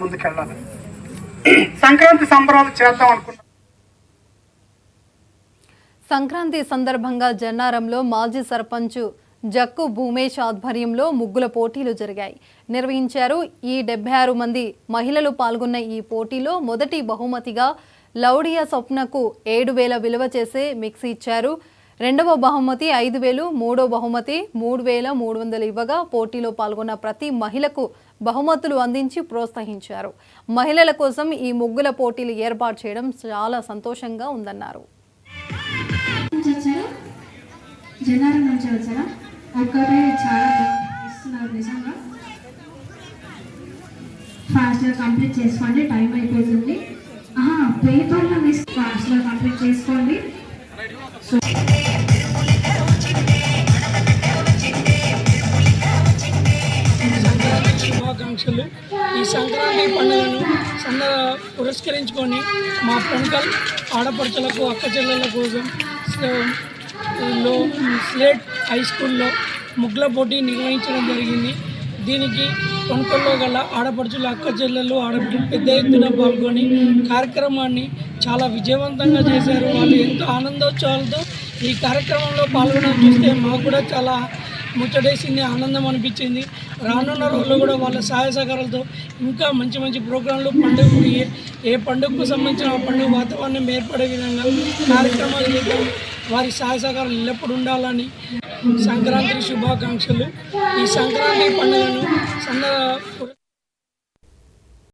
ముందుకెళ్ళాలి. సంక్రాంతి సంబరాలు చేద్దాం అనుకున్నాం. సంక్రాంతి సందర్భంగా జన్నారంలో మాజీ సర్పంచ్ జక్కు భూమేష్ ఆధ్వర్యంలో ముగ్గుల పోటీలు నిర్వహించారు. ఈ 76 మంది మహిళలు పాల్గొన్న ఈ పోటీలో మొదటి బహుమతిగా లౌడియా స్వప్నకు 7,000 విలువ చేసే మిక్సీ ఇచ్చారు. రెండవ బహుమతి 5,000, మూడో బహుమతి 3,300 ఇవ్వగా పోటీలో పాల్గొన్న ప్రతి మహిళకు బహుమతులు అందించి ప్రోత్సహించారు. మహిళల కోసం ఈ ముగ్గుల పోటీలు ఏర్పాటు చేయడం చాలా సంతోషంగా ఉందన్నారు. జనారం నుంచి వచ్చారా ఒక్కరే చాలా ఇస్తున్నారు. నిజంగా ఫాస్ట్గా కంప్లీట్ చేసుకోండి, టైం అయిపోతుంది. పేపర్లో మిస్ ఫాస్ట్గా కంప్లీట్ చేసుకోండి. శుభాకాంక్షలు. ఈ సంక్రాంతి పండుగను పురస్కరించుకొని మా పొంకల్ ఆడపడుచులకు అక్క చెల్లెల కోసం స్లేట్ హై స్కూల్లో ముగ్గుల పోటీ నిర్వహించడం జరిగింది. దీనికి పొంకల్లో గల ఆడపడుచుల అక్క చెల్లెలు ఆడపడుచులు పెద్ద ఎత్తున పాల్గొని కార్యక్రమాన్ని చాలా విజయవంతంగా చేశారు. వాళ్ళు ఎంతో ఆనందోత్సవాలతో ఈ కార్యక్రమంలో పాల్గొనడం చూస్తే మాకు కూడా చాలా ముచ్చటేసింది, ఆనందం అనిపించింది. రానున్న రోజుల్లో కూడా వాళ్ళ సహాయ సహకారాలతో ఇంకా మంచి మంచి ప్రోగ్రాంలు పండుగ ఏ పండుగకు సంబంధించిన ఆ పండుగ వాతావరణం ఏర్పడే విధంగా కార్యక్రమాలు చేద్దాం. వారి సహాయ సహకారాలు ఎల్లప్పుడూ ఉండాలని సంక్రాంతి శుభాకాంక్షలు. ఈ సంక్రాంతి పండుగను